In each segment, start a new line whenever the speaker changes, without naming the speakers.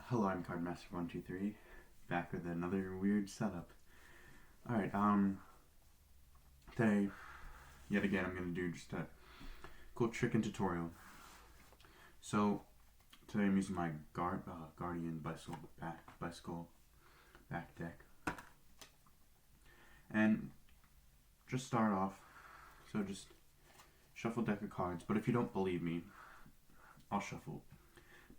Hello, I'm Master123, back with another weird setup. Alright, today, yet again, I'm going to do just a cool trick and tutorial. So, today I'm using my Guardian bicycle back deck. And just start off, so just shuffle deck of cards, but if you don't believe me, I'll shuffle.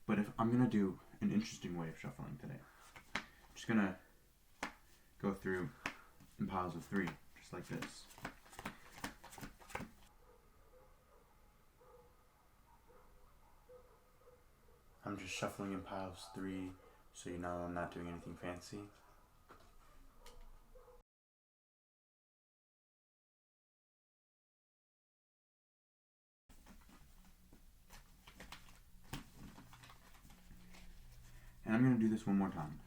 But if I'm going to do an interesting way of shuffling today. I'm just going to go through in piles of 3, just like this. I'm just shuffling in piles 3, so you know I'm not doing anything fancy. And I'm going to do this one more time.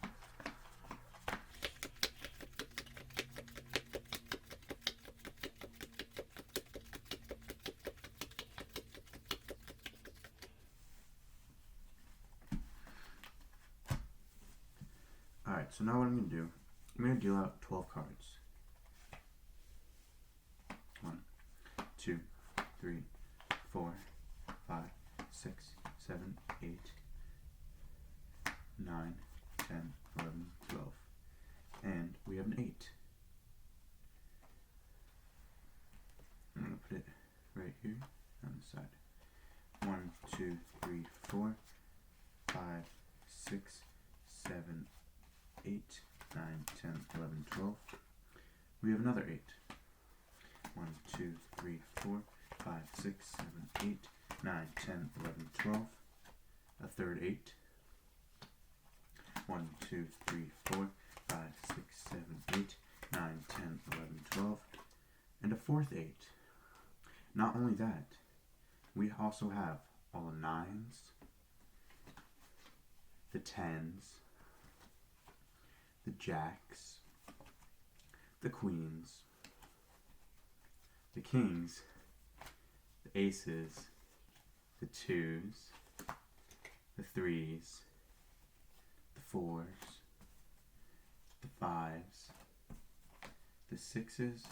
Alright, so now what I'm going to do, I'm going to deal out 12 cards. 1, 2, 3, 4, 5, 6, 7, 8, 9, 10, 11, 12. And we have an 8. I'm going to put it right here on the side. 1, 2, 3, 4, 5, 6, 7, 8, 9, 10, 11, 12. We have another 8. 1, 2, 3, 4, 5, 6, 7, 8, 9, 10, 11, 12. A third 8. 1, 2, 3, 4, 5, 6, 7, 8, 9, 10, 11, 12. And a fourth 8. Not only that, we also have all the 9s, the 10s, the jacks, the queens, the kings, the aces, the 2s, the 3s, the 4s, the 5s, the 6s,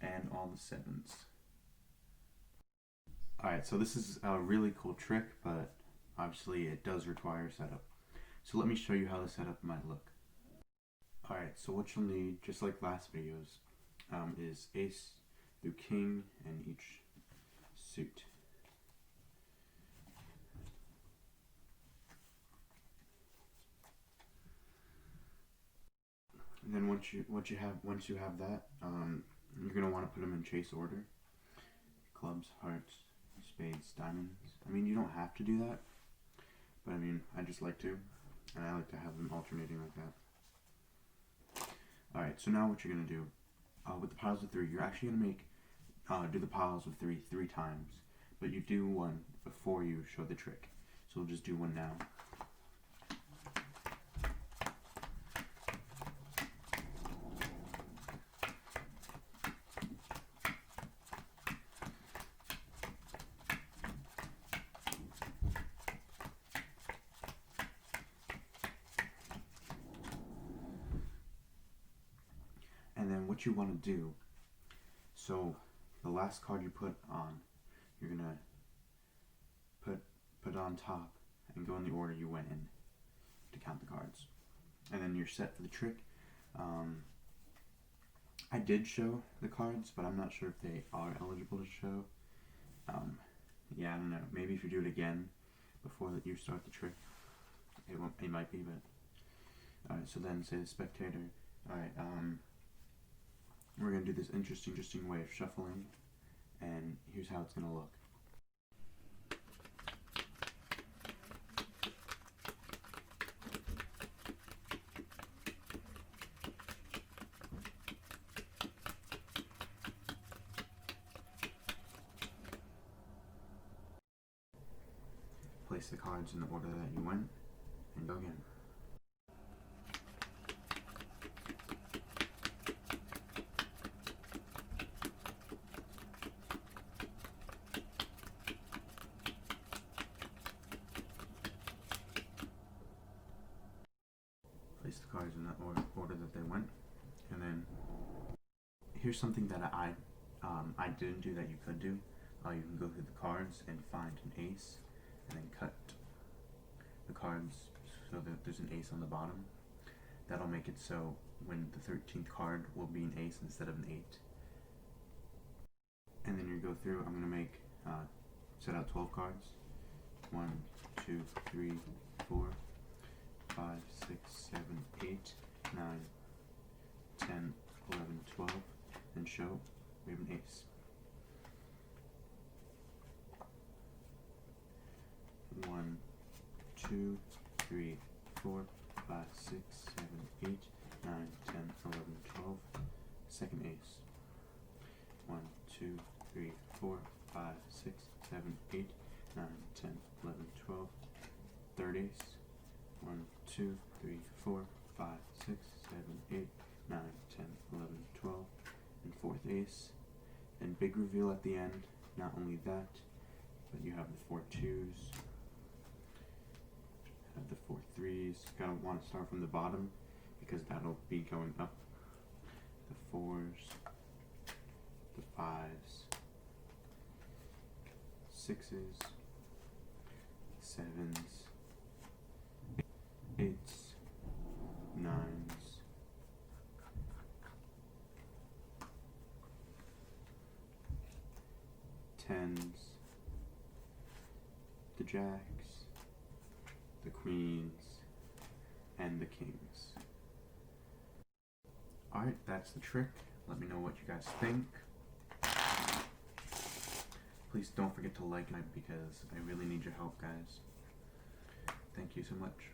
and all the 7s. Alright, so this is a really cool trick, but obviously it does require setup. So let me show you how the setup might look. Alright, so what you'll need, just like last videos, is ace through king in each suit. And then once you have that, you're gonna want to put them in chase order: clubs, hearts, spades, diamonds. I mean, you don't have to do that, but I mean, I just like to, and I like to have them alternating like that. Alright, so now what you're going to do, with the piles of 3, you're actually going to do the piles of 3 times, but you do one before you show the trick. So we'll just do one now. And then what you want to do, so the last card you put on, you're going to put it on top and go in the order you went in to count the cards. And then you're set for the trick. I did show the cards, but I'm not sure if they are eligible to show. Yeah, I don't know. Maybe if you do it again before that you start the trick, it might be, but... Alright, so then say the spectator. Alright, we're going to do this interesting way of shuffling, and here's how it's going to look. Place the cards in the order that you went, and go again. cards in the order that they went. And then here's something that I didn't do that you could do. You can go through the cards and find an ace, and then cut the cards so that there's an ace on the bottom. That'll make it so when the 13th card will be an ace instead of an 8. And then you go through, I'm going to make, set out 12 cards. 1, 2, 3, 4, 5, 6, 7, 8, 9, 10, 11, 12, and show we have an ace. 1, 2, 3, 4, 5, 6, 7, 8, 9, 10, 11, 12. Second ace. 1, 2, 3, 4, 5, 6, 7, 8, 9, 10, 11, 12. Third ace. 1, 2, 3, 4, 5, 6, 7, 8, 9, 10, 11, 12. And fourth ace. And big reveal at the end. Not only that, but you have the 4 2s. Have the 4 3s. Gotta want to start from the bottom because that'll be going up. The 4s, the 5s, 6s, 7s, 8s, 9s, 10s, the jacks, the queens, and the kings. Alright, that's the trick. Let me know what you guys think. Please don't forget to like it because I really need your help, guys. Thank you so much.